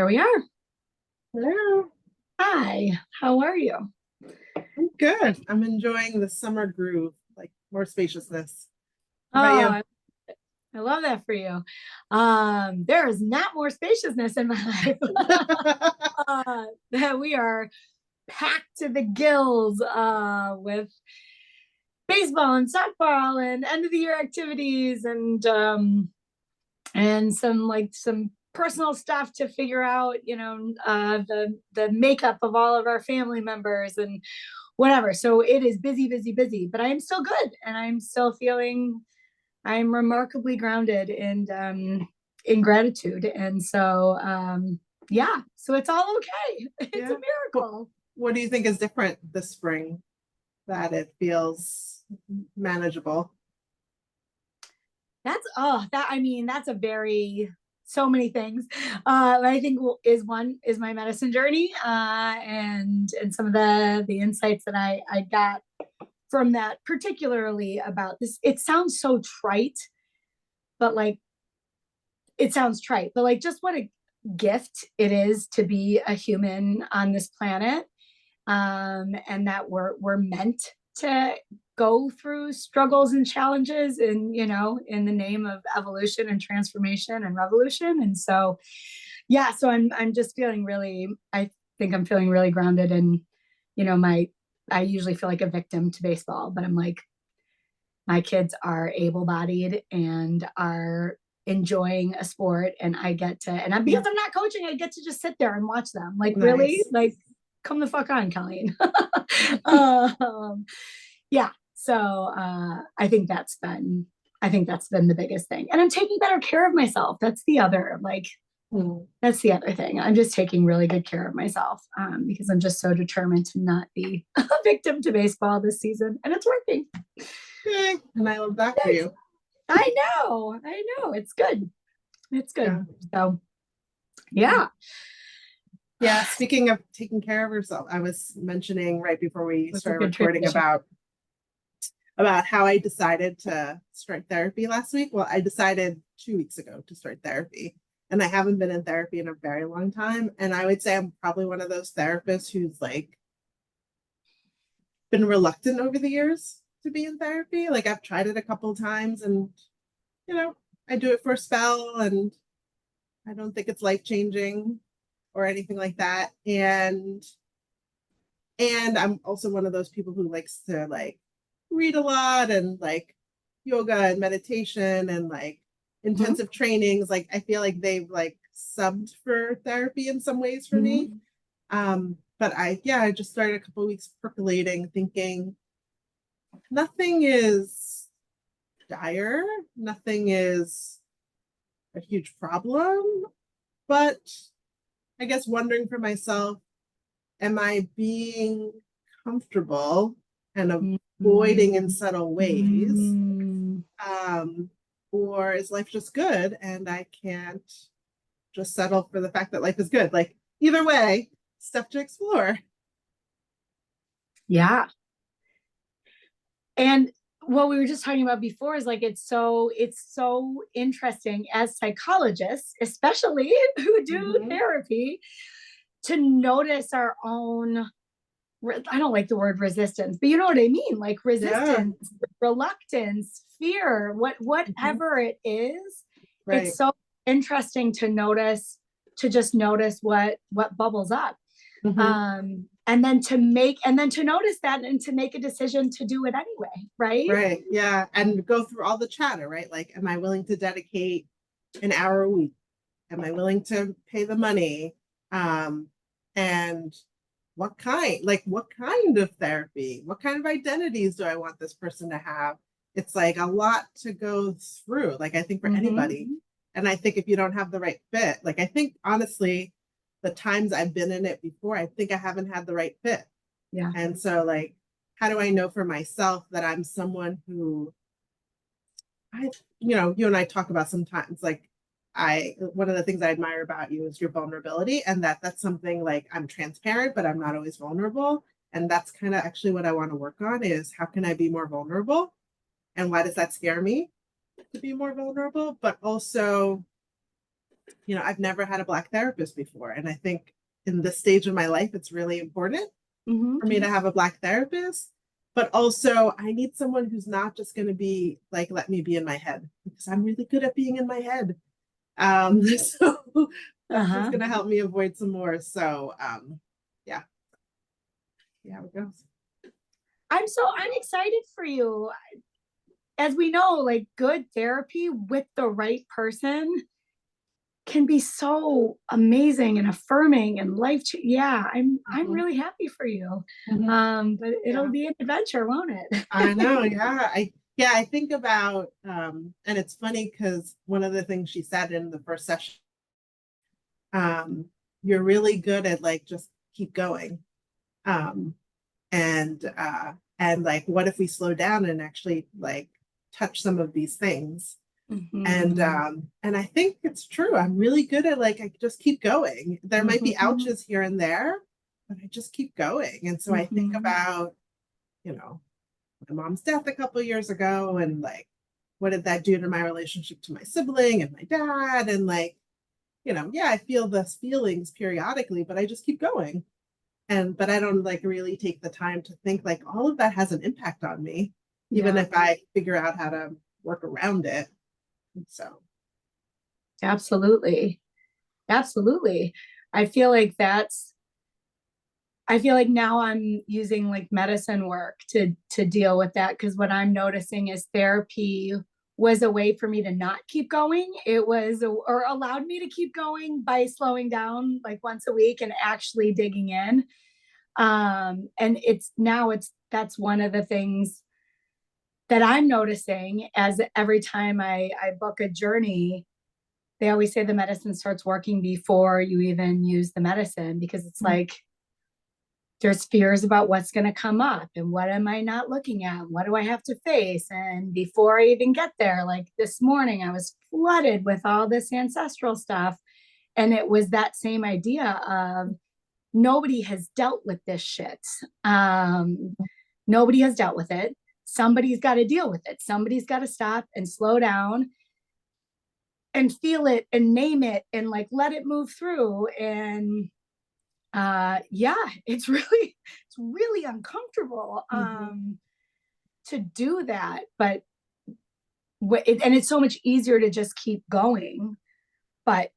Here we are. Hello. Hi, how are you? I'm good. I'm enjoying the summer groove, like more spaciousness. How about Oh, you? I love that for you. There is not more spaciousness in my life. That we are packed to the gills with baseball and softball and end of the year activities and some personal stuff to figure out, the makeup of all of our family members and whatever. So it is busy, busy, busy, but I am still good and I'm still feeling I'm remarkably grounded in gratitude. And so yeah, so it's all okay. It's a Yeah. What, miracle. what do you think is different this spring that it feels manageable? That's a very so many things. I think is one is my medicine journey, and some of the insights that I got from that, particularly about this. It sounds so trite, but like it sounds trite, but like just what a gift it is to be a human on this planet, and that we're meant to go through struggles and challenges and in the name of evolution and transformation and revolution. And so yeah, so I'm just feeling really, I think I'm feeling really grounded. And my I usually feel like a victim to baseball, but I'm like, my kids are able-bodied and are enjoying a sport, and I get to, and because I'm not coaching, I get to just sit there and watch them. Like, really, Nice. like, come the fuck on, Colleen. um, yeah. So I think that's been the biggest thing, and I'm taking better care of myself. Hmm. That's the other thing. I'm just taking really good care of myself, because I'm just so determined to not be a victim to baseball this season, and it's working. Okay. And I love that for you. I know. It's good. It's Yeah. good. So yeah. Yeah. Speaking of taking care of yourself, I was mentioning right before we That's a started good recording transition. about how I decided to start therapy last week. Well, I decided 2 weeks ago to start therapy, and I haven't been in therapy in a very long time. And I would say I'm probably one of those therapists who's like been reluctant over the years to be in therapy. Like I've tried it a couple of times and, you know, I do it for a spell and I don't think it's life changing or anything like that. And I'm also one of those people who likes to like read a lot and like yoga and meditation and like Mhm. intensive trainings. Like I feel like they've like subbed for therapy in some ways for me. Mhm. But I just started a couple of weeks percolating, thinking nothing is dire, nothing is a huge problem, but I guess wondering for myself, am I being comfortable and avoiding in subtle ways? Mhm. Um, or is life just good and I can't just settle for the fact that life is good? Like, either way, stuff to explore. Yeah. And what we were just talking about before is like it's so interesting as psychologists, especially who do Mm-hmm. therapy, to notice our own, I don't like the word resistance, but you know what I mean? Like Yeah. resistance, reluctance, fear, Mm-hmm. whatever it is. It's Right. so interesting to notice, to just notice what bubbles up. Mm-hmm. And then to notice that and to make a decision to do it anyway, right? Right. Yeah. And go through all the chatter, right? Like, am I willing to dedicate an hour a week? Am I willing to pay the money? Um, and what kind of therapy? What kind of identities do I want this person to have? It's like a lot to go through, like I think for Mm-hmm. anybody. And I think if you don't have the right fit, like I think honestly, the times I've been in it before, I think I haven't had the right fit. Yeah. And so like, how do I know for myself that I'm someone who I, you and I talk about sometimes, like one of the things I admire about you is your vulnerability, and that's something like I'm transparent, but I'm not always vulnerable. And that's kind of actually what I want to work on is how can I be more vulnerable? And why does that scare me to be more vulnerable? But also, I've never had a Black therapist before. And I think in this stage of my life, it's really important for me to have a Black therapist. But also, I need someone who's not just going to be like, let me be in my head, because I'm really good at being in my head. So that's just going to help me avoid some more. So, yeah. Yeah, how it goes. I'm excited for you. As we know, like good therapy with the right person can be so amazing and affirming and yeah, I'm really happy for you. But it'll be an adventure, won't it? I know, yeah. I think about and it's funny because one of the things she said in the first session, um, you're really good at like just keep going. Um, and like what if we slow down and actually like touch some of these things? And I think it's true. I'm really good at like I just keep going. There might be ouches here and there, but I just keep going. And so I think about, my mom's death a couple of years ago, and like what did that do to my relationship to my sibling and my dad? And like, yeah, I feel those feelings periodically, but I just keep going. But I don't like really take the time to think like all of that has an impact on me, even if I figure out how to work around it. So Absolutely. I feel like now I'm using like medicine work to deal with that, because what I'm noticing is therapy was a way for me to not keep going. It was or allowed me to keep going by slowing down like once a week and actually digging in. And that's one of the things that I'm noticing, as every time I book a journey, they always say the medicine starts working before you even use the medicine, because it's like there's fears about what's going to come up and what am I not looking at? What do I have to face? And before I even get there, like this morning, I was flooded with all this ancestral stuff. And it was that same idea of nobody has dealt with this shit. Nobody has dealt with it. Somebody's got to deal with it. Somebody's got to stop and slow down and feel it and name it and like let it move through. And yeah, it's really uncomfortable to do that, but and it's so much easier to just keep going, but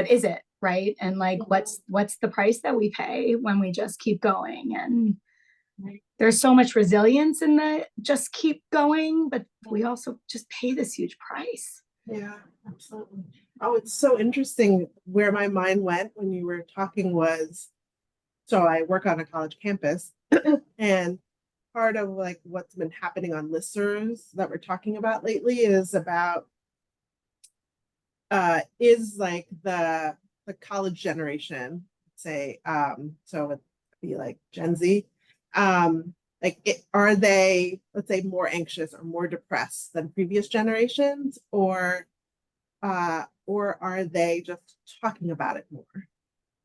is it right? And like what's the price that we pay when we just keep going? And there's so much resilience in the just keep going, but we also just pay this huge price. Yeah, absolutely. Oh, it's so interesting. Where my mind went when you were talking was, so I work on a college campus, and part of like what's been happening on listservs that we're talking about lately is about is like the college generation, say, so it'd be like Gen Z, are they, let's say, more anxious or more depressed than previous generations, or are they just talking about it more?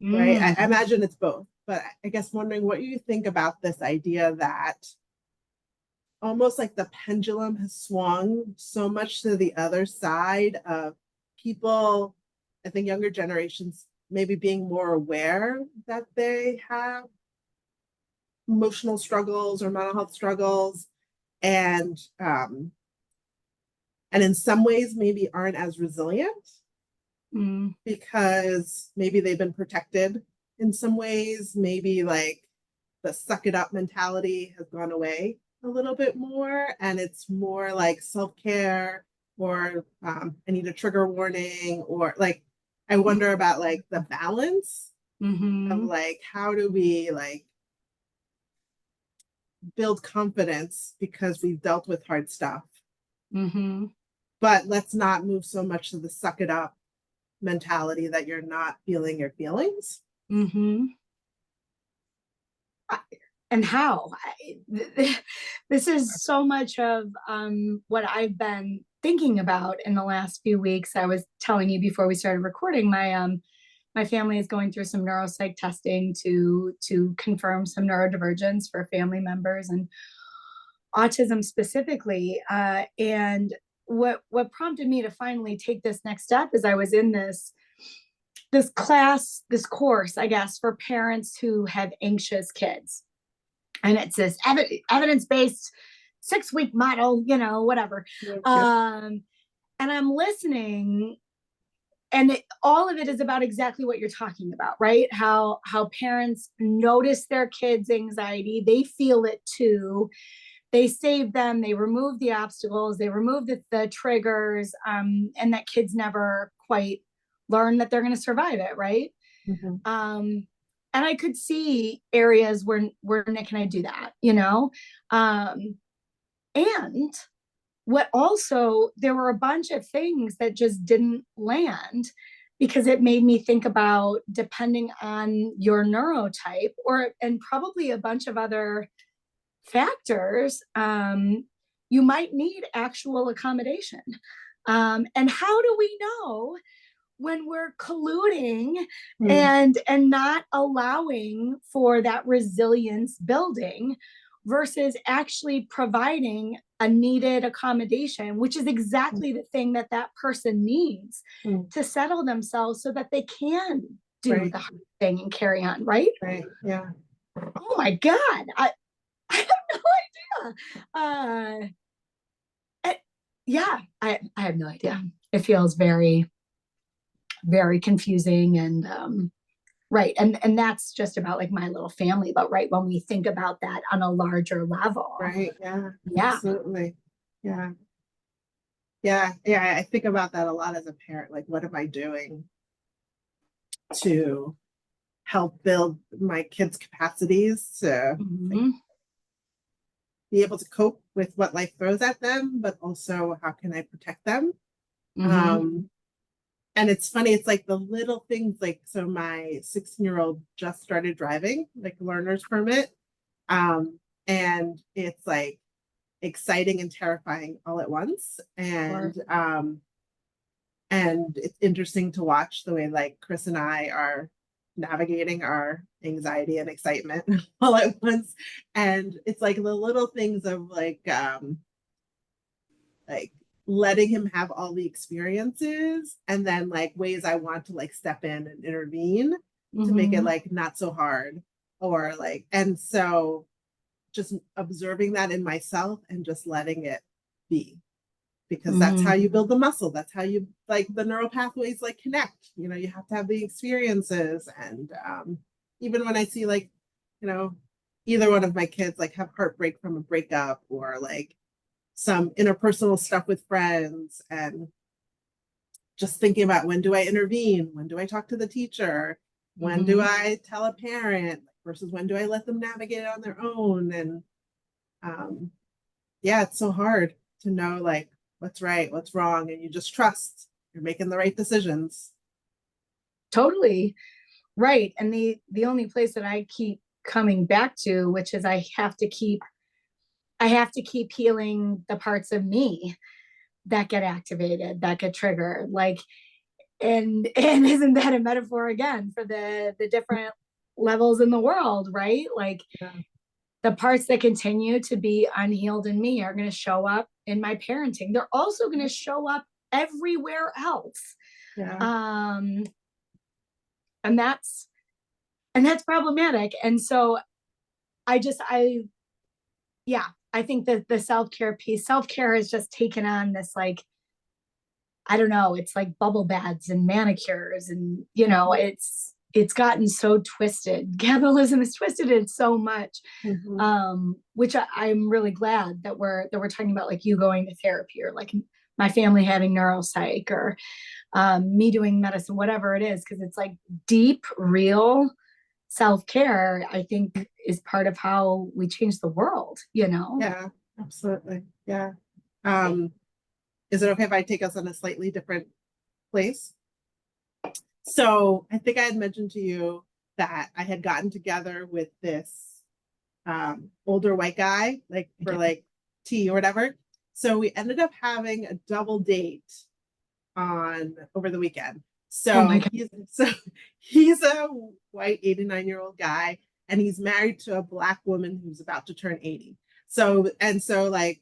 Right. I imagine it's both, but I guess wondering what you think about this idea that almost like the pendulum has swung so much to the other side of people, I think younger generations maybe being more aware that they have emotional struggles or mental health struggles, and in some ways maybe aren't as resilient because maybe they've been protected in some ways. Maybe like the suck it up mentality has gone away a little bit more, and it's more like self-care, or I need a trigger warning, or like I wonder about like the balance of like how do we like build confidence because we've dealt with hard stuff, but let's not move so much to the suck it up mentality that you're not feeling your feelings. And how this is so much of what I've been thinking about in the last few weeks. I was telling you before we started recording, my family is going through some neuropsych testing to confirm some neurodivergence for family members and autism specifically. And what prompted me to finally take this next step is I was in this this course, I guess, for parents who have anxious kids. And it's this evidence-based 6-week model, whatever. Yep, yep. And I'm listening, and all of it is about exactly what you're talking about, right? How parents notice their kids' anxiety, they feel it too, they save them, they remove the obstacles, they remove the triggers, and that kids never quite learn that they're going to survive it, right? Mhm. And I could see areas where Nick and I do that, and what also, there were a bunch of things that just didn't land, because it made me think about, depending on your neurotype, and probably a bunch of other factors, you might need actual accommodation. And how do we know when we're colluding Mm. and not allowing for that resilience building, versus actually providing a needed accommodation, which is exactly the thing that person needs Mm. to settle themselves so that they can do Right. the hard thing and carry on, right? Right. Yeah. Oh my God. I have no idea. Yeah, I have no idea. It feels very, very confusing, and right. And that's just about like my little family, but right, when we think about that on a larger level. Right. Yeah. Yeah. Absolutely. Yeah. Yeah. Yeah. I think about that a lot as a parent. Like, what am I doing to help build my kids' capacities to like Mm-hmm. be able to cope with what life throws at them, but also how can I protect them? Mm-hmm. Um, and it's funny, it's like the little things, like, so my 16-year-old just started driving, like learner's permit. And it's like exciting and terrifying all at once. Sure. And it's interesting to watch the way like Chris and I are navigating our anxiety and excitement all at once. And it's like the little things of like letting him have all the experiences, and then like ways I want to like step in and intervene to make it Mm-hmm. like not so hard, or like, and so just observing that in myself and just letting it be, because that's how Mm-hmm. you build the muscle, that's how you like the neural pathways like connect, you have to have the experiences. And even when I see like, you know either one of my kids like have heartbreak from a breakup, or like some interpersonal stuff with friends, and just thinking about, when do I intervene, when do I talk to the teacher, when do Mm-hmm. I tell a parent, versus when do I let them navigate it on their own. And um yeah, it's so hard to know like what's right, what's wrong, and you just trust you're making the right decisions. Totally. Right. And the only place that I keep coming back to, which is I have to keep healing the parts of me that get activated, that get triggered. Like, and isn't that a metaphor again for the different levels in the world, right? Like, Yeah. the parts that continue to be unhealed in me are going to show up in my parenting. They're also going to show up everywhere else. Yeah. Um, and that's problematic. And so I yeah, I think that the self-care piece, self-care has just taken on this, like, I don't know, it's like bubble baths and manicures, and it's gotten so twisted. Capitalism has twisted it so much, Mm-hmm. which I'm really glad that we're talking about, like, you going to therapy, or like my family having neuropsych, or me doing medicine, whatever it is, because it's like deep, real self-care, I think, is part of how we change the world. Yeah, absolutely. Yeah. um is it okay if I take us on a slightly different place? So I think I had mentioned to you that I had gotten together with this older white guy, like for Yeah. like tea or whatever. So we ended up having a double date on over the weekend. Oh my So God. he's a white 89-year-old guy, and he's married to a black woman who's about to turn 80. So like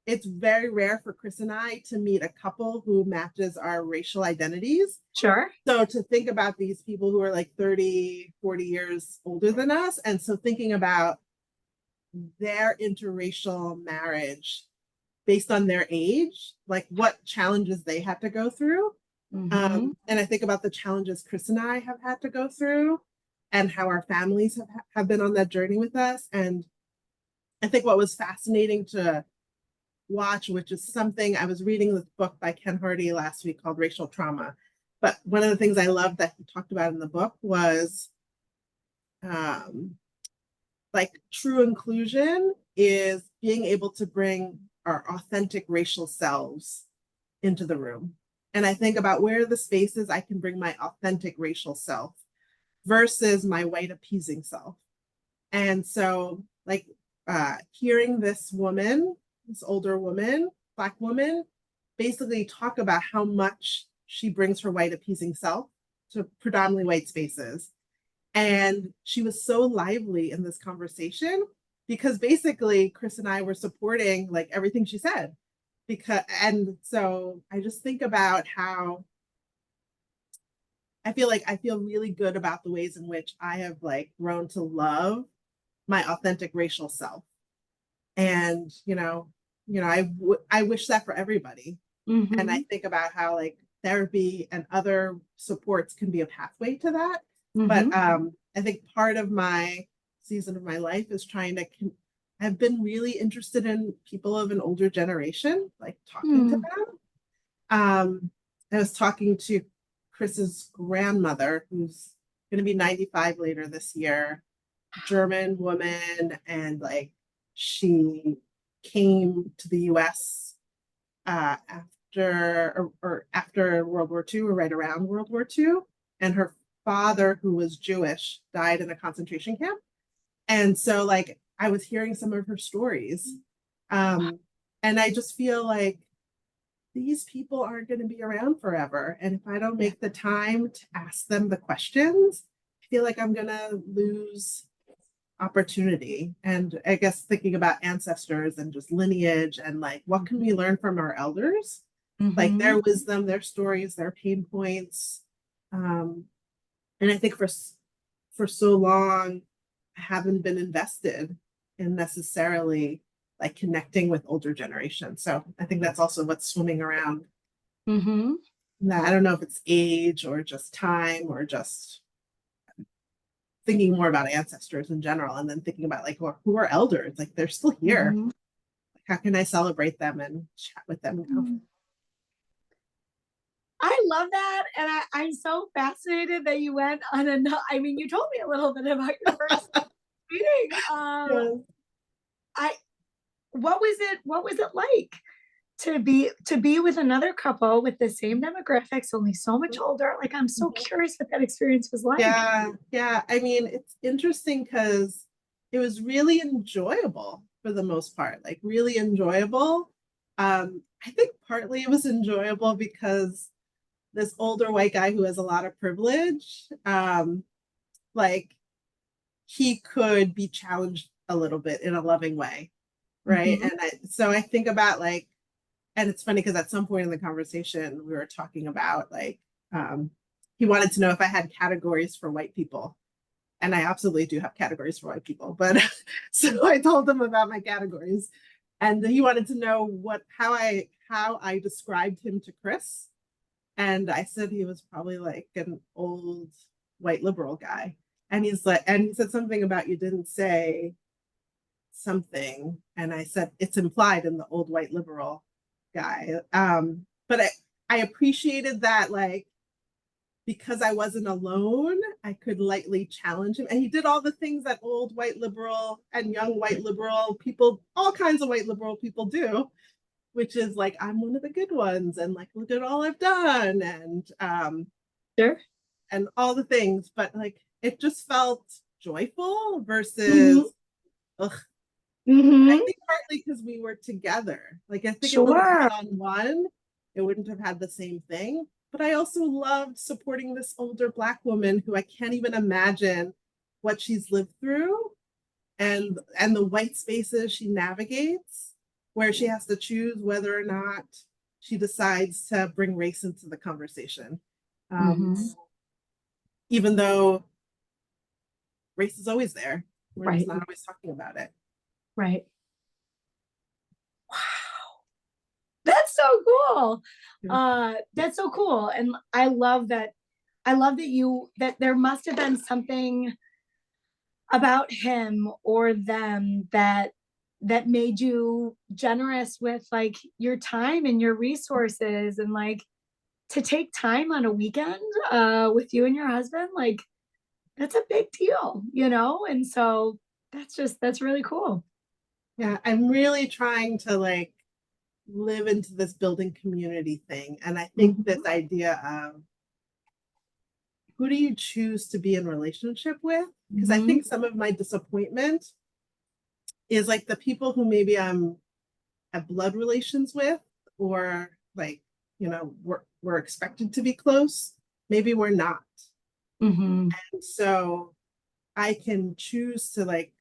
it's very rare for Chris and I to meet a couple who matches our racial identities. Sure. So to think about these people who are like 30, 40 years older than us, and so thinking about their interracial marriage based on their age, like what challenges they had to go through. Mm-hmm. And I think about the challenges Chris and I have had to go through and how our families have been on that journey with us. And I think what was fascinating to watch, which is something I was reading this book by Ken Hardy last week called Racial Trauma. But one of the things I loved that he talked about in the book was like true inclusion is being able to bring our authentic racial selves into the room. And I think about where are the spaces I can bring my authentic racial self versus my white appeasing self. And so like hearing this woman, this older woman, Black woman, basically talk about how much she brings her white appeasing self to predominantly white spaces. And she was so lively in this conversation because basically Chris and I were supporting like everything she said. And so I just think about how I feel really good about the ways in which I have like grown to love my authentic racial self. And I wish that for everybody. Mm-hmm. And I think about how like therapy and other supports can be a pathway to that. Mm-hmm. But I think part of my season of my life is trying to I've been really interested in people of an older generation, like talking to them. I was talking to Chris's grandmother, who's going to be 95 later this year, German woman, and like she came to the US after World War II or right around World War II. And her father, who was Jewish, died in a concentration camp. And so like I was hearing some of her stories. And I just feel like these people aren't going to be around forever. And if I don't make the time to ask them the questions, I feel like I'm going to lose opportunity. And I guess thinking about ancestors and just lineage and like what can we learn from our elders, like their wisdom, their stories, their pain points. And I think for so long I haven't been invested in necessarily like connecting with older generations. So I think that's also what's swimming around. Mm-hmm. Now, I don't know if it's age or just time or just thinking more about ancestors in general, and then thinking about like who are elders, like they're still here. Mm-hmm. How can I celebrate them and chat with them now? I love that. And I'm so fascinated that you went on I mean, you told me a little bit about your first meeting. Yes. What was it like to be with another couple with the same demographics, only so much older? Like, I'm so curious what that experience was like. Yeah. I mean, it's interesting because it was really enjoyable for the most part, like really enjoyable. I think partly it was enjoyable because this older white guy who has a lot of privilege, like he could be challenged a little bit in a loving way, right? Mm-hmm. And so I think about like, and it's funny because at some point in the conversation we were talking about like he wanted to know if I had categories for white people, and I absolutely do have categories for white people, but so I told him about my categories, and he wanted to know how I described him to Chris. And I said he was probably like an old white liberal guy. And he said something about you didn't say something. And I said, it's implied in the old white liberal guy. But I appreciated that, like, because I wasn't alone, I could lightly challenge him. And he did all the things that old white liberal and young white liberal people, all kinds of white liberal people do, which is like, I'm one of the good ones, and like, look at all I've done, and Sure. and all the things. But like, it just felt joyful versus, ugh. I Mm-hmm. think partly because we were together. Like, I think it was Sure. one-on-one, it wouldn't have had the same thing. But I also loved supporting this older Black woman who I can't even imagine what she's lived through, and the white spaces she navigates where she has to choose whether or not she decides to bring race into the conversation. Mm-hmm. Even though race is always there, we're just Right. not always talking about it. Right. Wow. That's so cool. That's so cool. And I love that that there must have been something about him or them that made you generous with like your time and your resources, and like to take time on a weekend with you and your husband, like that's a big deal, you know? And so that's really cool. Yeah, I'm really trying to like live into this building community thing. And I think this idea of who do you choose to be in relationship with? Because I Mm-hmm. think some of my disappointment is like the people who maybe I'm have blood relations with, or like, you know, we're expected to be close. Maybe we're not. Mm-hmm. And so I can choose to like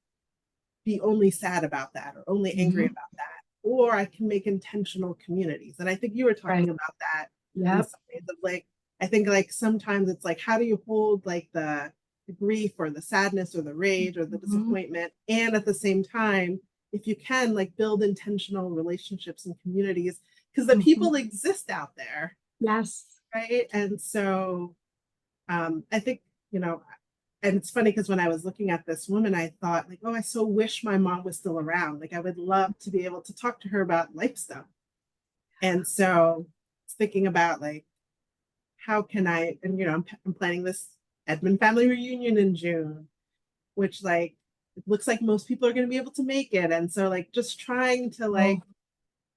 be only sad about that or only angry Mm-hmm. about that. Or I can make intentional communities. And I think you were Right. talking about that in Yep. some ways of like, I think like sometimes it's like, how do you hold like the grief or the sadness or the rage or the Mm-hmm. disappointment? And at the same time, if you can like build intentional relationships and communities, because the Mm-hmm. people exist out there, Yes. right? And so I think, you know, and it's funny because when I was looking at this woman, I thought like, oh, I so wish my mom was still around. Like I would love to be able to talk to her about life stuff. And so it's thinking about like, how can I, and you know, I'm planning this Edmund family reunion in June, which like, it looks like most people are going to be able to make it. And so like, just trying to Oh,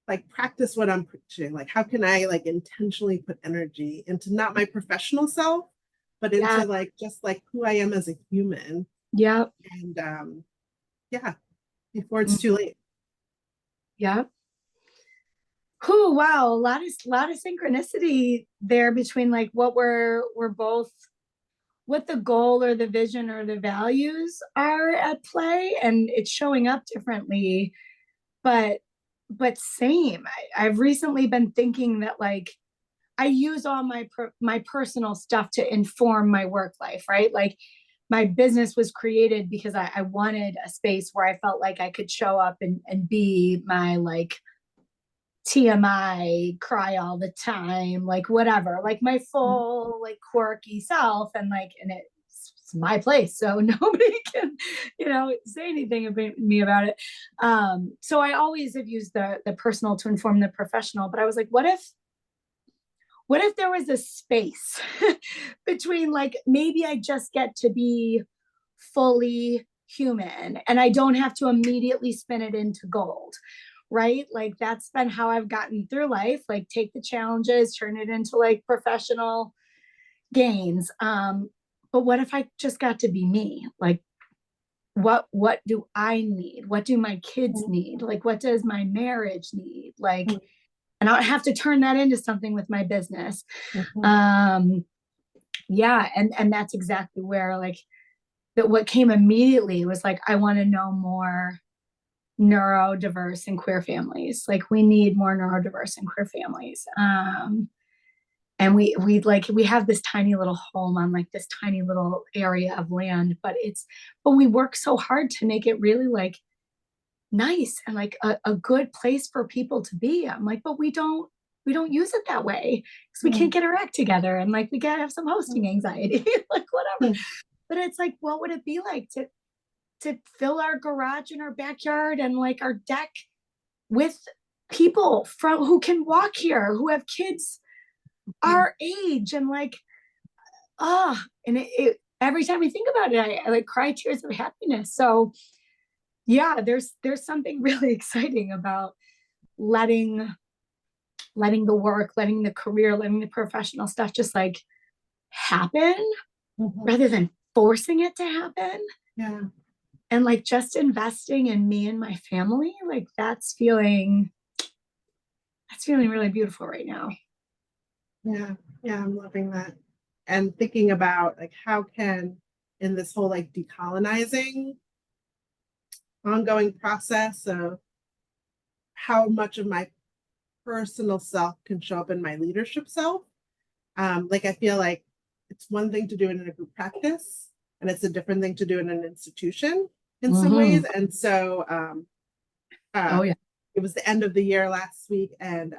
like practice what I'm preaching. Like, how can I like intentionally put energy into not my professional self, but yeah. into like just like who I am as a human. Yep. And yeah, before it's too late. Yep. Oh wow, a lot of synchronicity there between like what we're both, what the goal or the vision or the values are at play, and it's showing up differently, but same. I've recently been thinking that like I use all my personal stuff to inform my work life, right? Like my business was created because I wanted a space where I felt like I could show up and be my like TMI, cry all the time, like whatever, like my full, like quirky self. And like, and it's my place. So nobody can, say anything about me about it. So I always have used the personal to inform the professional. But I was like, what if there was a space between like maybe I just get to be fully human and I don't have to immediately spin it into gold, right? Like that's been how I've gotten through life, like take the challenges, turn it into like professional gains. But what if I just got to be me? Like what do I need? What do my kids need? Like what does my marriage need? Like, and I have to turn that into something with my business. Mhm. Um, yeah, and that's exactly where like that what came immediately was like I want to know more neurodiverse and queer families. Like we need more neurodiverse and queer families. And we have this tiny little home on like this tiny little area of land, but we work so hard to make it really like nice and like a good place for people to be. I'm like, but we don't use it that way because we can't get our act together and like we gotta have some hosting anxiety, like whatever. But it's like, what would it be like to fill our garage and our backyard and like our deck with people from who can walk here, who have kids our age, and like and every time I think about it, I like cry tears of happiness. So yeah, there's something really exciting about letting the work, letting the career, letting the professional stuff just like happen Mhm. rather than forcing it to happen. Yeah, And like just investing in me and my family, like that's feeling really beautiful right now. yeah, yeah, I'm loving that. And thinking about like how can in this whole like decolonizing ongoing process of how much of my personal self can show up in my leadership self. Like I feel like it's one thing to do it in a group practice, and it's a different thing to do in an institution in some ways. And so Oh yeah. it was the end of the year last week, and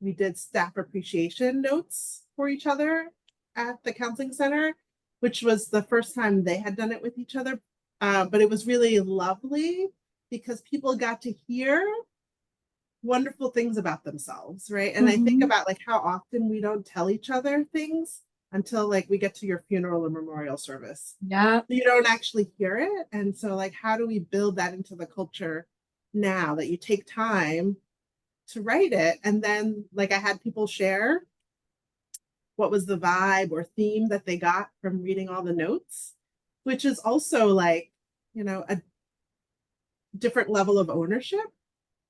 we did staff appreciation notes for each other at the counseling center, which was the first time they had done it with each other. But it was really lovely because people got to hear wonderful things about themselves, right? And I think about like how often we don't tell each other things until like we get to your funeral or memorial service. Yeah. You don't actually hear it. And so like how do we build that into the culture now that you take time to write it? And then like I had people share what was the vibe or theme that they got from reading all the notes, which is also like, you know, a different level of ownership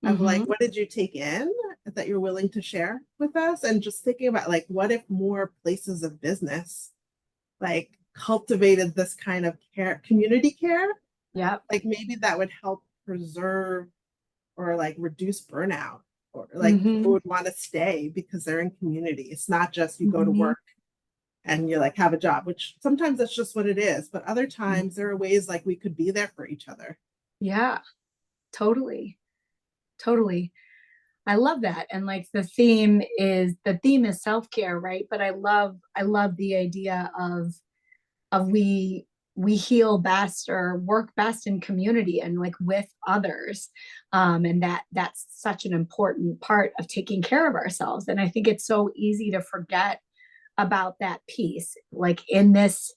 of like, what did you take in that you're willing to share with us? And just thinking about like, what if more places of business like cultivated this kind of care, community care? Yeah. Like maybe that would help preserve or like reduce burnout, or like people would want to stay because they're in community. It's not just you go to work and you like have a job, which sometimes that's just what it is. But other times there are ways like we could be there for each other. Yeah, totally. Totally. I love that. And like the theme is self-care, right? But I love the idea of we heal best or work best in community and like with others. And that's such an important part of taking care of ourselves. And I think it's so easy to forget about that piece, like in this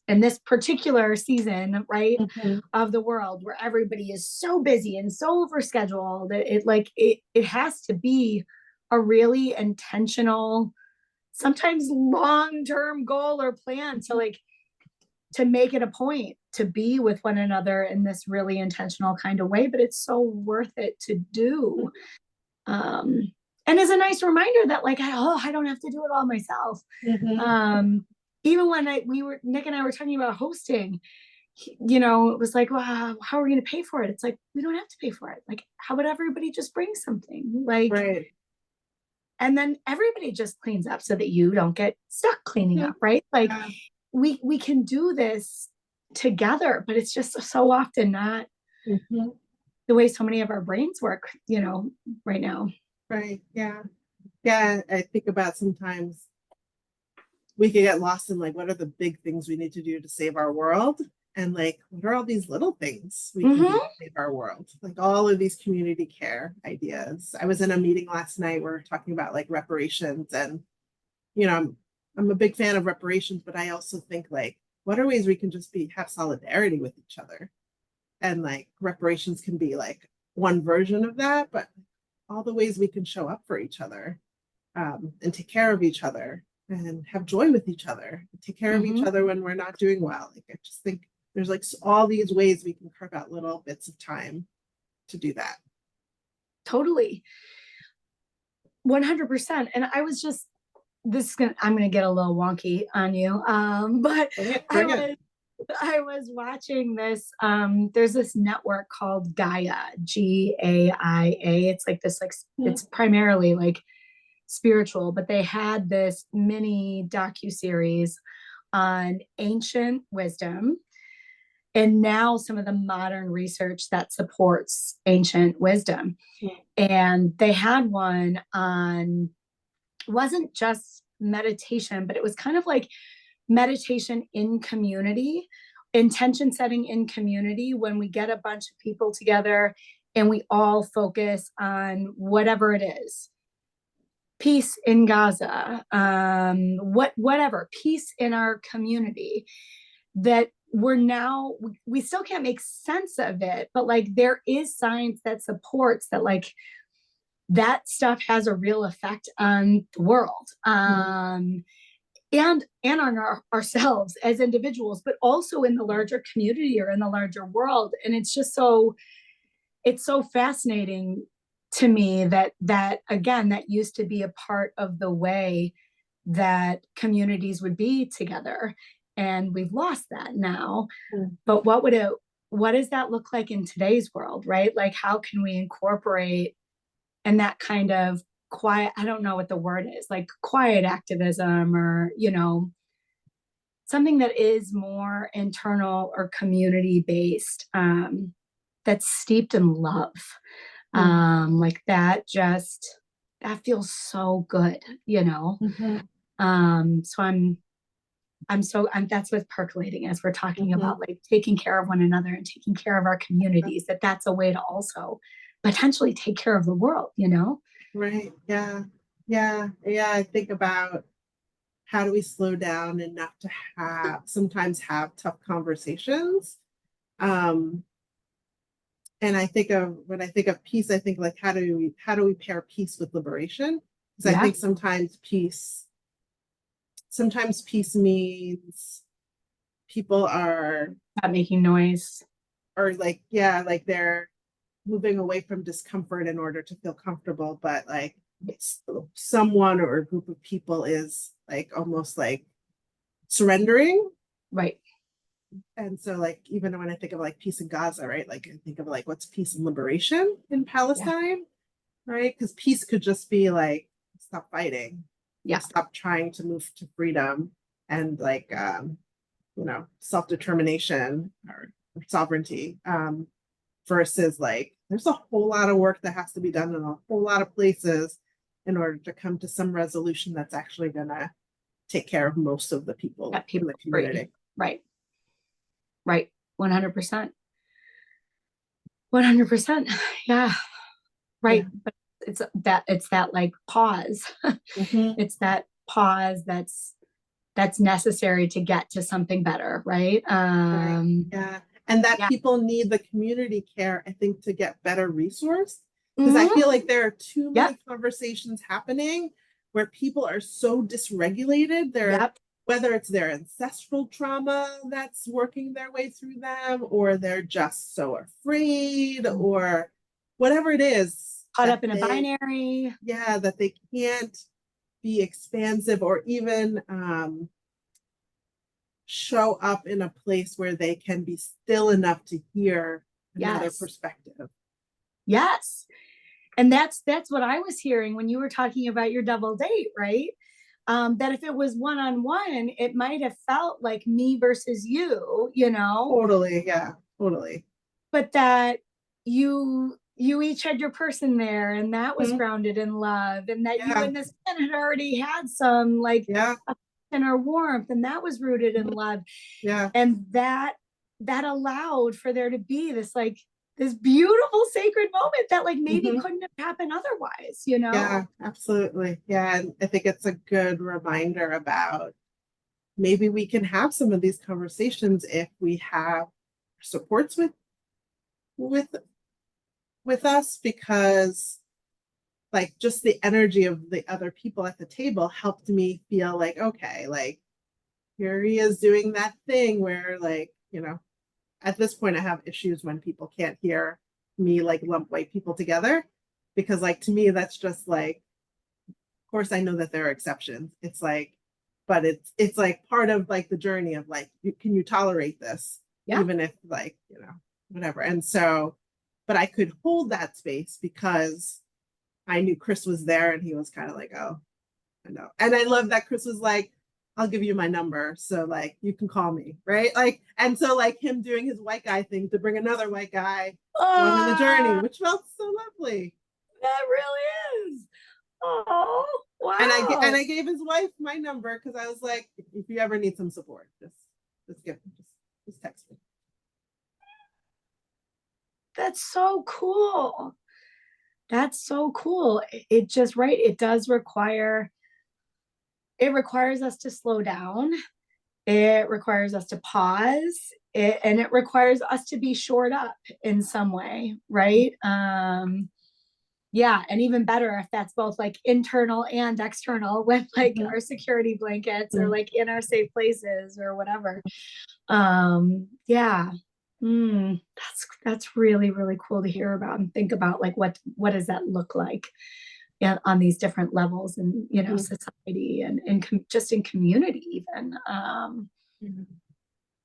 particular season, right, of the world where everybody is so busy and so overscheduled. It has to be a really intentional, sometimes long-term goal or plan to like to make it a point to be with one another in this really intentional kind of way, but it's so worth it to do. And as a nice reminder that like, I don't have to do it all myself. Even when Nick and I were talking about hosting, it was like, well, how are we going to pay for it? It's like, we don't have to pay for it. Like, how about everybody just bring something? Like, right. And then everybody just cleans up so that you don't get stuck cleaning up, right? Like, we can do this together, but it's just so often not the way so many of our brains work, right now. Right. Yeah. Yeah. I think about sometimes we could get lost in like, what are the big things we need to do to save our world? And like, what are all these little things we can do to save our world? Like all of these community care ideas. I was in a meeting last night where we're talking about like reparations, and, I'm a big fan of reparations, but I also think like, what are ways we can just have solidarity with each other? And like reparations can be like one version of that, but all the ways we can show up for each other, and take care of each other and have joy with each other, take care of each other when we're not doing well. Like I just think there's like all these ways we can carve out little bits of time to do that. Totally. 100%. And I was just, I'm going to get a little wonky on you. But I was watching this, there's this network called Gaia, Gaia. It's like this, like, it's primarily like spiritual, but they had this mini docu-series on ancient wisdom and now some of the modern research that supports ancient wisdom. And they had one on, wasn't just meditation, but it was kind of like meditation in community, intention setting in community, when we get a bunch of people together and we all focus on whatever it is, peace in Gaza, whatever, peace in our community, that we still can't make sense of it, but like there is science that supports that, like that stuff has a real effect on the world, and on ourselves as individuals, but also in the larger community or in the larger world. And it's just it's so fascinating to me that again, that used to be a part of the way that communities would be together, and we've lost that now. But what does that look like in today's world, right? Like how can we incorporate that kind of quiet, I don't know what the word is, like quiet activism, or, you know, something that is more internal or community based, that's steeped in love. Like that just, that feels so good, you know. So that's what's percolating as we're talking about like taking care of one another and taking care of our communities, that's a way to also potentially take care of the world, you know. Right. Yeah. Yeah. Yeah. I think about how do we slow down enough to sometimes have tough conversations. And I think of, when I think of peace, I think like, how do we pair peace with liberation? Because I think sometimes peace means people are not making noise, or like, yeah, like they're moving away from discomfort in order to feel comfortable, but like someone or a group of people is like almost like surrendering. right? And so like, even when I think of like peace in Gaza, right, like I think of like what's peace and liberation in Palestine, right? Because peace could just be like stop fighting, stop trying to move to freedom, and like you know, self-determination or sovereignty, versus like there's a whole lot of work that has to be done in a whole lot of places in order to come to some resolution that's actually gonna take care of most of the people in the community. Right. 100%. 100%. Yeah. Right. Yeah. But it's that like pause. It's that pause that's necessary to get to something better. Right. Yeah. And that people need the community care, I think, to get better resource. Because I feel like there are too many conversations happening where people are so dysregulated. They're whether it's their ancestral trauma that's working their way through them, or they're just so afraid, or whatever it is. Caught up in a binary. Yeah, that they can't be expansive or even show up in a place where they can be still enough to hear another perspective. Yes. And that's what I was hearing when you were talking about your double date, right? That if it was one-on-one, it might have felt like me versus you, you know? Totally. Yeah, totally. But that you each had your person there, and that was grounded in love, and that you and this man had already had some like inner warmth, and that was rooted in love. Yeah. And that allowed for there to be this like this beautiful sacred moment that like maybe couldn't have happened otherwise, you know? Yeah, absolutely. Yeah. And I think it's a good reminder about maybe we can have some of these conversations if we have supports with us, because like just the energy of the other people at the table helped me feel like, okay, like here he is doing that thing where like, you know, at this point I have issues when people can't hear me like lump white people together, because like to me that's just like, of course I know that there are exceptions, it's like, but it's like part of like the journey of like, can you tolerate this, even if like, you know, whatever. And so, but I could hold that space because I knew Chris was there, and he was kind of like, oh, I know. And I love that Chris was like, I'll give you my number, so like you can call me, right? Like, and so like him doing his white guy thing to bring another white guy along on the journey, which felt so lovely. That really is. Oh, wow. And I gave his wife my number because I was like, if you ever need some support, just text me. That's so cool. That's so cool. It just it does require, it requires us to slow down. It requires us to pause, and it requires us to be shored up in some way, right? Yeah, and even better if that's both like internal and external, with like our security blankets or like in our safe places or whatever. Yeah. That's really, really cool to hear about and think about, like what does that look like on these different levels in, you know, society and just in community even.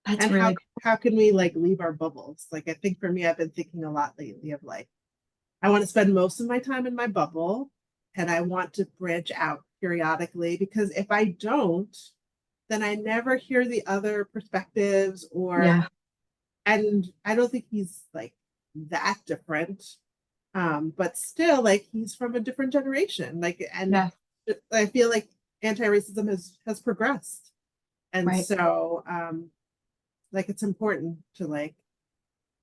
That's and really how can we like leave our bubbles? Like I think for me, I've been thinking a lot lately of like, I want to spend most of my time in my bubble, and I want to branch out periodically, because if I don't, then I never hear the other perspectives, or, Yeah. and I don't think he's like that different. But still, like, he's from a different generation. Like, and Yeah. I feel like anti-racism has progressed. And Right. so like, it's important to like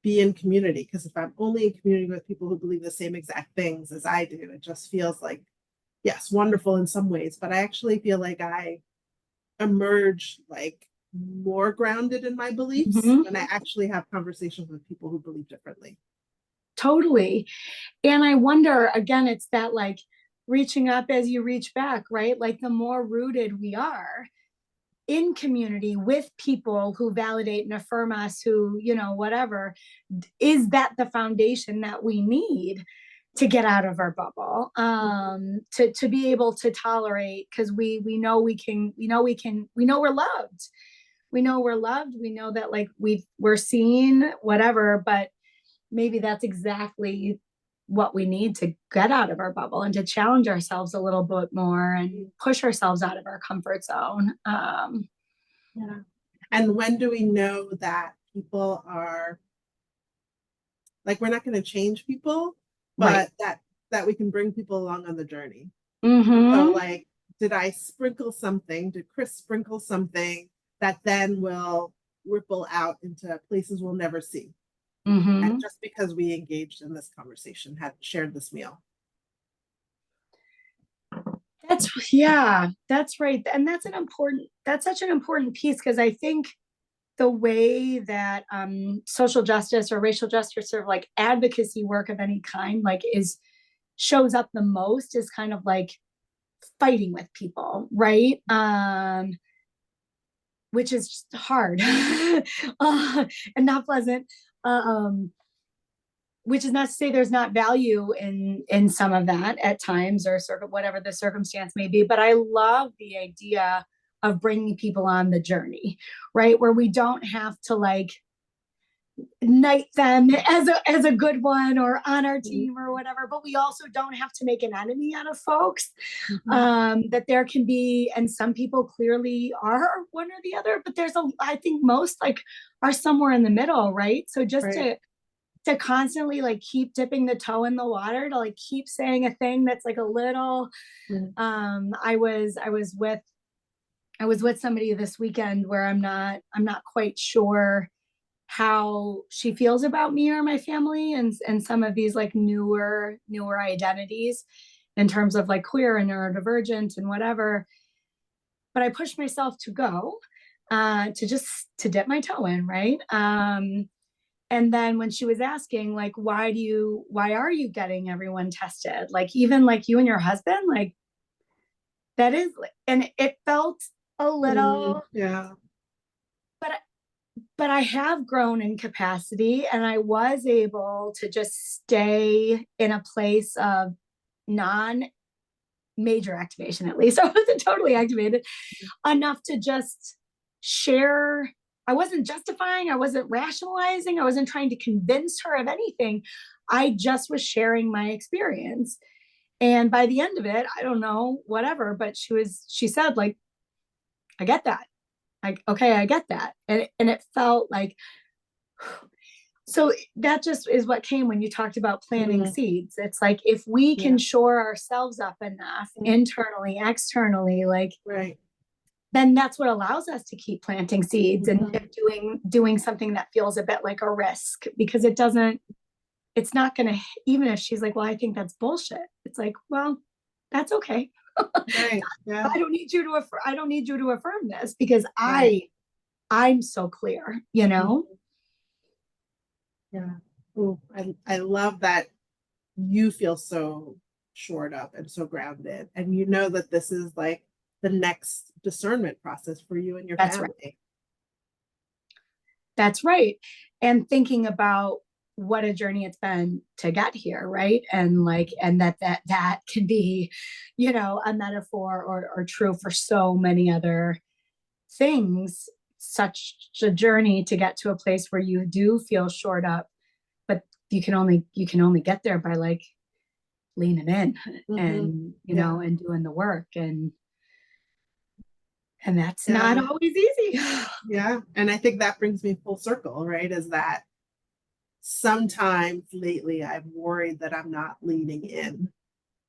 be in community, because if I'm only in community with people who believe the same exact things as I do, it just feels like, yes, wonderful in some ways, but I actually feel like I emerge like more grounded in my beliefs Mhm. when I actually have conversations with people who believe differently. Totally. And I wonder, again, it's that like reaching up as you reach back, right? Like the more rooted we are in community with people who validate and affirm us, who, whatever, is that the foundation that we need to get out of our bubble, to be able to tolerate, because we know we know we're loved. We know we're loved. We know that like we're seen, whatever, but maybe that's exactly what we need to get out of our bubble and to challenge ourselves a little bit more and push ourselves out of our comfort zone. Yeah. And when do we know that people are like, we're not going to change people, Right. but that we can bring people along on the journey? So Mm-hmm. like, did I sprinkle something? Did Chris sprinkle something that then will ripple out into places we'll never see? And Mm-hmm. just because we engaged in this conversation, had shared this meal. Yeah, that's right. And that's such an important piece, because I think the way that social justice or racial justice or like advocacy work of any kind like is shows up the most is kind of like fighting with people, right? Which is hard and not pleasant. Um, which is not to say there's not value in some of that at times, or whatever the circumstance may be. But I love the idea of bringing people on the journey, right? Where we don't have to like knight them as a good one or on our team or whatever, but we also don't have to make an enemy out of folks. Mm-hmm. That there can be, and some people clearly are one or the other, but I think most like are somewhere in the middle, right? So just Right. to constantly like keep dipping the toe in the water, to like keep saying a thing that's like a little. Mm-hmm. I was with somebody this weekend where I'm not quite sure how she feels about me or my family, and some of these like newer identities in terms of like queer and neurodivergent and whatever. But I pushed myself to go, to dip my toe in, right? And then when she was asking like, why are you getting everyone tested, like even like you and your husband, like that is, and it felt a Mm-hmm. little, Yeah. but I have grown in capacity, and I was able to just stay in a place of non major activation, at least. I wasn't totally activated enough to just share. I wasn't justifying, I wasn't rationalizing, I wasn't trying to convince her of anything. I just was sharing my experience. And by the end of it, I don't know, whatever, but she said, like, I get that. Like, okay, I get that. And it felt like, so that just is what came when you talked about planting Mm-hmm. seeds. It's like if we Yeah. can shore ourselves up enough internally, externally, like Right. then that's what allows us to keep planting seeds and Mm-hmm. doing something that feels a bit like a risk, because it's not going to, even if she's like, well, I think that's bullshit, it's like, well, that's okay. Right. Yeah. I don't need you to affirm this, because Right. I'm so clear, Mm-hmm. Yeah. Oh, I love that you feel so shored up and so grounded. And you know that this is like the next discernment process for you and your That's right. family. That's right. And thinking about what a journey it's been to get here, right? And like, and that can be, a metaphor or true for so many other things. Such a journey to get to a place where you do feel shored up, but you can only get there by like leaning in and, you Yeah. know, and doing the work, and that's not Yeah. always easy. Yeah. And I think that brings me full circle, right? Is that sometimes lately I've worried that I'm not leaning in.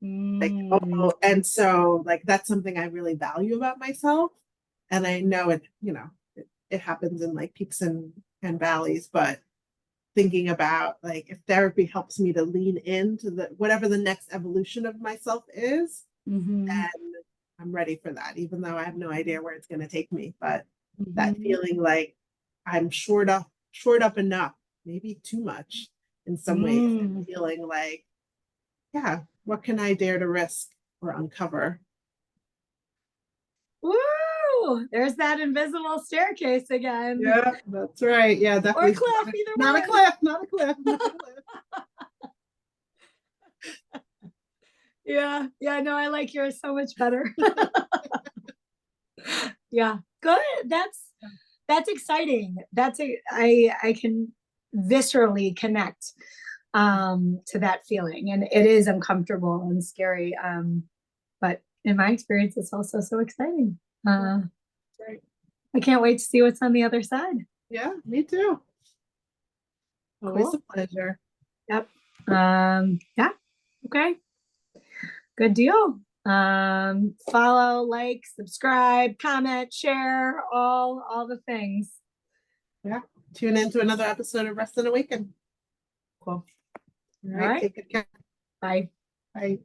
Like, Mm, oh, and so like that's something I really value about myself. And I know it, you know, it happens in like peaks and valleys, but thinking about like if therapy helps me to lean into the whatever the next evolution of myself is, mhm, and I'm ready for that, even though I have no idea where it's going to take me. But that mhm, feeling like I'm short up enough, maybe too much in some ways, mm. feeling like, yeah, what can I dare to risk or uncover? Woo! There's that invisible staircase again. Yeah, that's right. Yeah, Or a definitely cliff, either not a one. cliff, not a cliff, not a cliff. Yeah, yeah, no, I like yours so much better. Yeah, good. That's exciting. I can viscerally connect to that feeling, and it is uncomfortable and scary. But in my experience, it's also so exciting. Yeah, Uh, right. I can't wait to see what's on the other side. Yeah, me too. Always a Cool. pleasure. Yep. Yeah. Okay. Good deal. Follow, like, subscribe, comment, share, all the things. Yeah. Tune in to another episode of Rest and Awaken. Cool. All All right. right. Take good care. Bye. Bye.